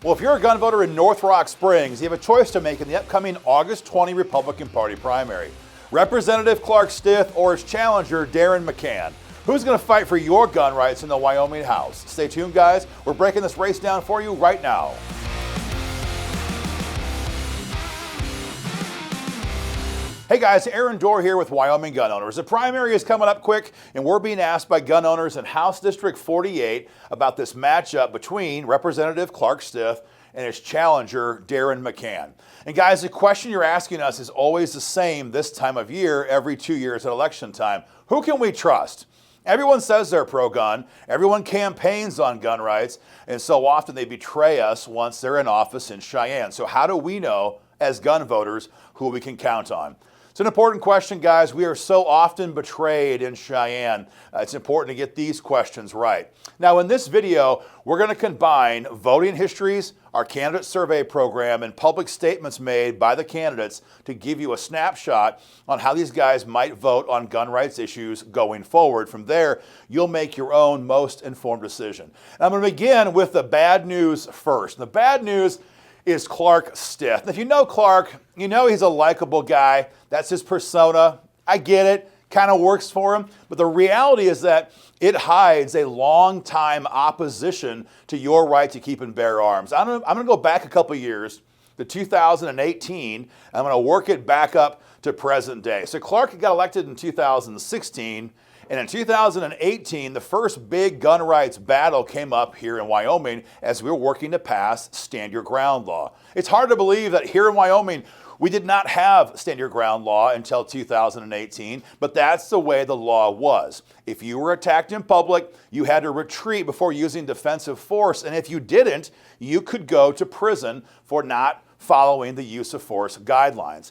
Well, if you're a gun voter in North Rock Springs, you have a choice to make in the upcoming August 20 Republican Party primary. Representative Clark Stith or his challenger, Darin McCann. Who's going to fight for your gun rights in the Wyoming House? Stay tuned, guys. We're breaking this race down for you right now. Hey guys, Aaron Dorr here with Wyoming Gun Owners. The primary is coming up quick, and we're being asked by gun owners in House District 48 about this matchup between Representative Clark Stith and his challenger, Darin McCann. And guys, the question you're asking us is always the same this time of year, every 2 years at election time. Who can we trust? Everyone says they're pro-gun, everyone campaigns on gun rights, and so often they betray us once they're in office in Cheyenne. So how do we know, as gun voters, who we can count on? It's an important question, guys. We are so often betrayed in Cheyenne. It's important to get these questions right. Now, in this video, we're going to combine voting histories, our candidate survey program, and public statements made by the candidates to give you a snapshot on how these guys might vote on gun rights issues going forward. From there, you'll make your own most informed decision. And I'm going to begin with the bad news first. The bad news is Clark Stith. And if you know Clark, you know he's a likable guy. That's his persona. I get it. Kind of works for him. But the reality is that it hides a long-time opposition to your right to keep and bear arms. I'm going to go back a couple years to 2018. I'm going to work it back up to present day. So Clark got elected in 2016. And in 2018, the first big gun rights battle came up here in Wyoming as we were working to pass Stand Your Ground law. It's hard to believe that here in Wyoming, we did not have Stand Your Ground law until 2018, but that's the way the law was. If you were attacked in public, you had to retreat before using defensive force, and if you didn't, you could go to prison for not following the use of force guidelines.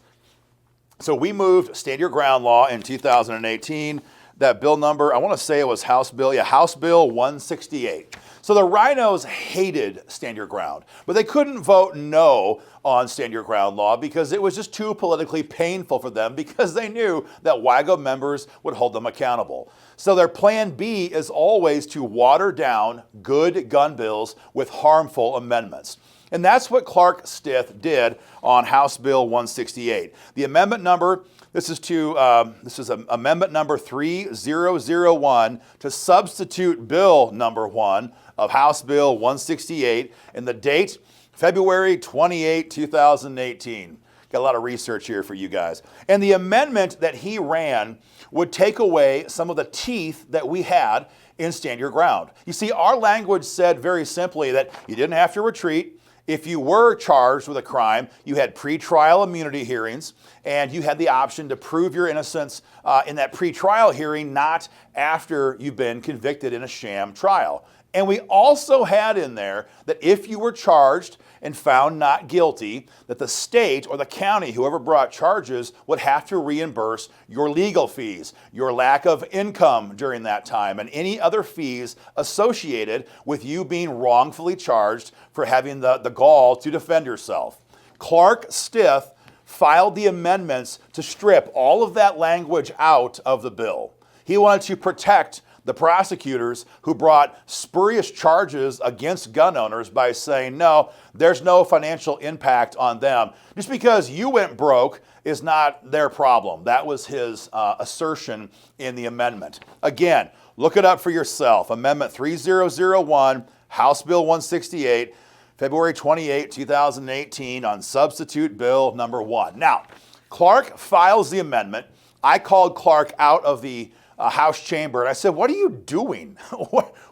So we moved Stand Your Ground law in 2018. That bill number, I want to say it was House Bill 168. So the rhinos hated Stand Your Ground, but they couldn't vote no on Stand Your Ground law because it was just too politically painful for them because they knew that WIGO members would hold them accountable. So their plan B is always to water down good gun bills with harmful amendments. And that's what Clark Stith did on House Bill 168. The amendment number, this is amendment number 3001 to substitute bill number 1 of House Bill 168, and the date, February 28, 2018. Got a lot of research here for you guys. And the amendment that he ran would take away some of the teeth that we had in Stand Your Ground. You see, our language said very simply that you didn't have to retreat. If you were charged with a crime, you had pretrial immunity hearings, and you had the option to prove your innocence in that pretrial hearing, not after you've been convicted in a sham trial. And we also had in there that if you were charged and found not guilty, that the state or the county, whoever brought charges, would have to reimburse your legal fees, your lack of income during that time, and any other fees associated with you being wrongfully charged for having the gall to defend yourself. Clark Stith filed the amendments to strip all of that language out of the bill. He wanted to protect the prosecutors who brought spurious charges against gun owners by saying, no, there's no financial impact on them. Just because you went broke is not their problem. That was his assertion in the amendment. Again, look it up for yourself. Amendment 3001, House Bill 168, February 28, 2018, on substitute bill number 1. Now, Clark files the amendment. I called Clark out of the House chamber, and I said, what are you doing?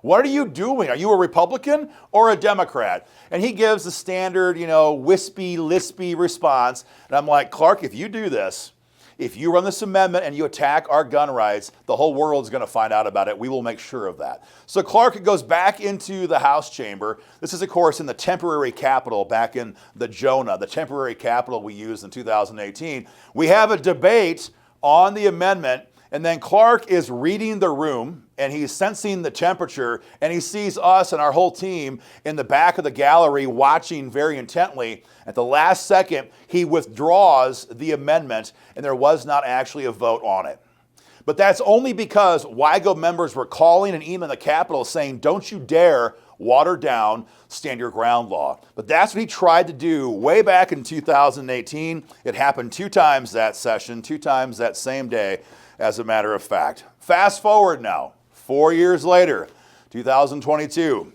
What are you doing? Are you a Republican or a Democrat? And he gives the standard, wispy, lispy response. And I'm like, Clark, if you do this, if you run this amendment and you attack our gun rights, the whole world's going to find out about it. We will make sure of that. So Clark goes back into the House chamber. This is, of course, in the temporary Capitol back in the Jonah, the temporary Capitol we used in 2018. We have a debate on the amendment. And then Clark is reading the room, and he's sensing the temperature, and he sees us and our whole team in the back of the gallery watching very intently. At the last second, he withdraws the amendment, and there was not actually a vote on it. But that's only because WIGO members were calling and emailing the Capitol saying, don't you dare water down stand your ground law. But that's what he tried to do way back in 2018. It happened 2 times that session, 2 times that same day, as a matter of fact. Fast forward now, 4 years later, 2022.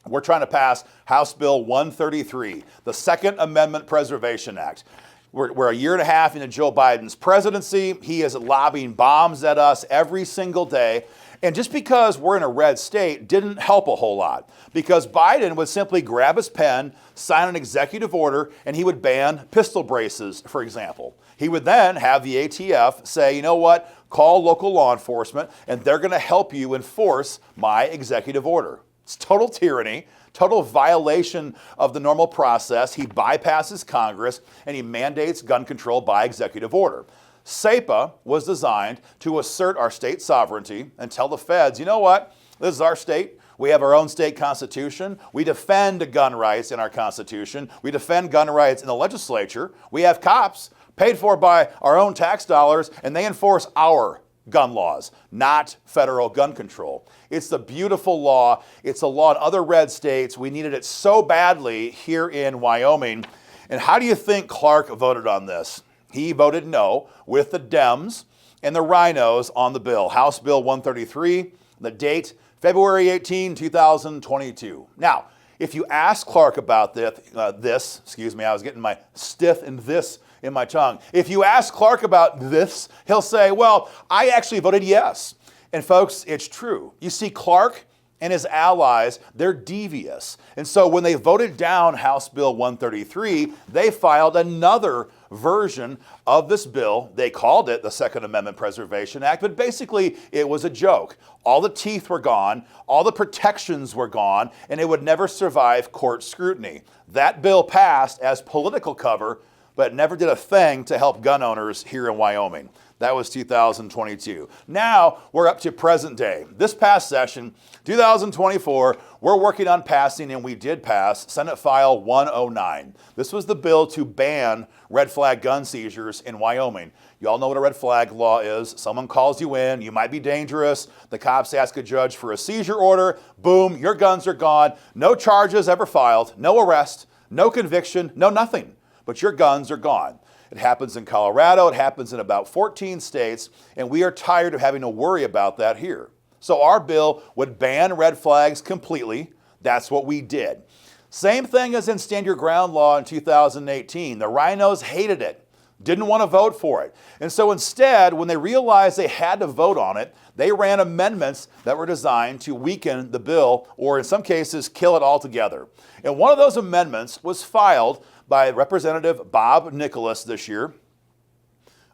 We're trying to pass House Bill 133, the Second Amendment Preservation Act. We're a year and a half into Joe Biden's presidency. He is lobbing bombs at us every single day. And just because we're in a red state didn't help a whole lot, because Biden would simply grab his pen, sign an executive order, and he would ban pistol braces, for example. He would then have the ATF say, you know what, call local law enforcement, and they're going to help you enforce my executive order. It's total tyranny, total violation of the normal process. He bypasses Congress and he mandates gun control by executive order. SEPA was designed to assert our state sovereignty and tell the feds, you know what, this is our state. We have our own state constitution. We defend gun rights in our constitution. We defend gun rights in the legislature. We have cops paid for by our own tax dollars, and they enforce our gun laws, not federal gun control. It's the beautiful law. It's a law in other red states. We needed it so badly here in Wyoming. And how do you think Clark voted on this? He voted no with the Dems and the Rhinos on the bill. House Bill 133, the date, February 18, 2022. Now, if you ask Clark about this, I was getting my Stith and this in my tongue. If you ask Clark about this, he'll say, well, I actually voted yes. And folks, it's true. You see, Clark and his allies, they're devious. And so when they voted down House Bill 133, they filed another version of this bill. They called it the Second Amendment Preservation Act, but basically it was a joke. All the teeth were gone, all the protections were gone, and it would never survive court scrutiny. That bill passed as political cover, but never did a thing to help gun owners here in Wyoming. That was 2022. Now we're up to present day. This past session, 2024, we're working on passing, and we did pass, Senate File 109. This was the bill to ban red flag gun seizures in Wyoming. You all know what a red flag law is. Someone calls you in, you might be dangerous. The cops ask a judge for a seizure order. Boom, your guns are gone. No charges ever filed, no arrest, no conviction, no nothing. But your guns are gone. It happens in Colorado, it happens in about 14 states, and we are tired of having to worry about that here. So our bill would ban red flags completely. That's what we did. Same thing as in Stand Your Ground law in 2018. The Rhinos hated it, didn't want to vote for it. And so instead, when they realized they had to vote on it, they ran amendments that were designed to weaken the bill, or in some cases, kill it altogether. And one of those amendments was filed by Representative Bob Nicholas this year.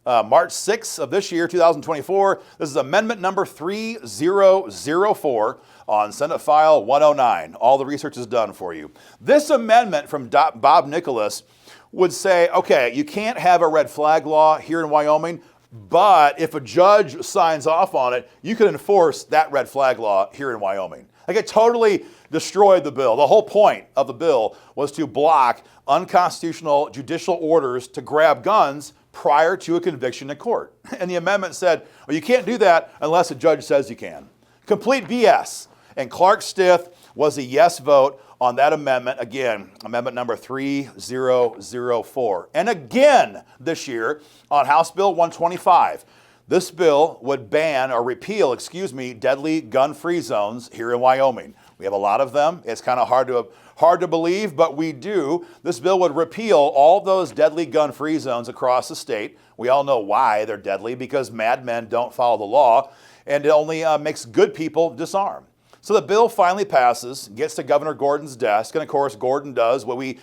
March 6th of this year, 2024. This is amendment number 3004 on Senate File 109. All the research is done for you. This amendment from Bob Nicholas would say, okay, you can't have a red flag law here in Wyoming, but if a judge signs off on it, you can enforce that red flag law here in Wyoming. Like, it totally destroyed the bill. The whole point of the bill was to block unconstitutional judicial orders to grab guns prior to a conviction in court. And the amendment said, well, you can't do that unless a judge says you can. Complete BS. And Clark Stith was a yes vote on that amendment. Again, amendment number 3004. And again this year on House Bill 125. This bill would ban or repeal, deadly gun-free zones here in Wyoming. We have a lot of them. It's kind of hard to believe, but we do. This bill would repeal all those deadly gun-free zones across the state. We all know why they're deadly, because madmen don't follow the law, and it only makes good people disarm. So the bill finally passes, gets to Governor Gordon's desk, and of course Gordon does what we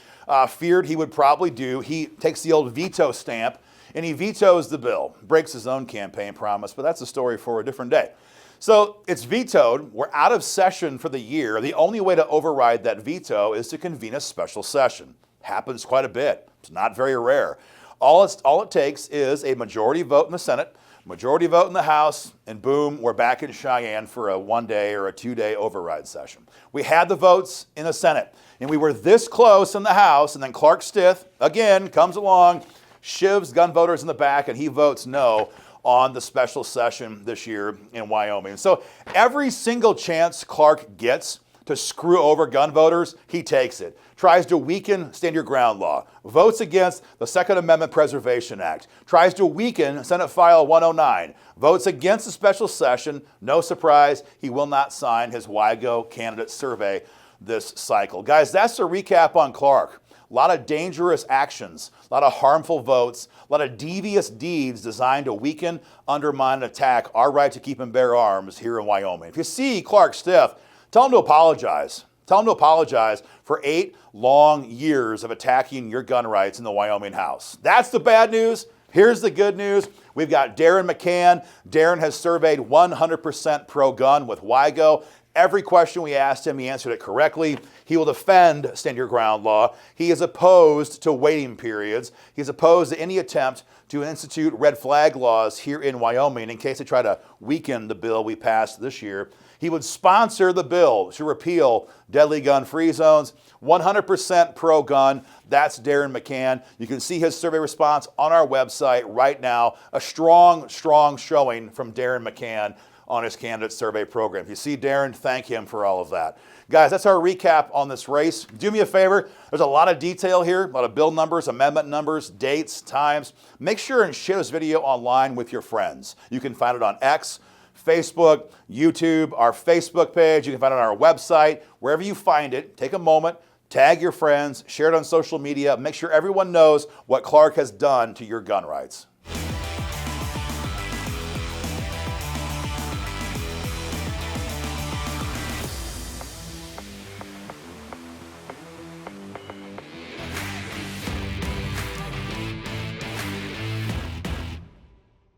feared he would probably do. He takes the old veto stamp, and he vetoes the bill, breaks his own campaign promise, but that's a story for a different day. So it's vetoed. We're out of session for the year. The only way to override that veto is to convene a special session. Happens quite a bit. It's not very rare. All it takes is a majority vote in the Senate, majority vote in the House, and boom, we're back in Cheyenne for a 1-day or a 2-day override session. We had the votes in the Senate, and we were this close in the House, and then Clark Stith, again, comes along, shivs gun voters in the back, and he votes no on the special session this year in Wyoming. So every single chance Clark gets to screw over gun voters, he takes it. Tries to weaken Stand Your Ground law. Votes against the Second Amendment Preservation Act. Tries to weaken Senate File 109. Votes against the special session. No surprise, he will not sign his WIGO candidate survey this cycle. Guys, that's a recap on Clark. A lot of dangerous actions, a lot of harmful votes, a lot of devious deeds designed to weaken, undermine, and attack our right to keep and bear arms here in Wyoming. If you see Clark Stith, tell him to apologize. Tell him to apologize for 8 long years of attacking your gun rights in the Wyoming House. That's the bad news. Here's the good news. We've got Darin McCann. Darin has surveyed 100% pro-gun with WIGO. Every question we asked him, he answered it correctly. He will defend Stand Your Ground law. He is opposed to waiting periods. He's opposed to any attempt to institute red flag laws here in Wyoming in case they try to weaken the bill we passed this year. He would sponsor the bill to repeal deadly gun-free zones. 100% pro-gun. That's Darin McCann. You can see his survey response on our website right now. A strong, strong showing from Darin McCann on his candidate survey program. If you see Darin, thank him for all of that. Guys, that's our recap on this race. Do me a favor. There's a lot of detail here, a lot of bill numbers, amendment numbers, dates, times. Make sure and share this video online with your friends. You can find it on X, Facebook, YouTube, our Facebook page. You can find it on our website. Wherever you find it, take a moment, tag your friends, share it on social media. Make sure everyone knows what Clark has done to your gun rights.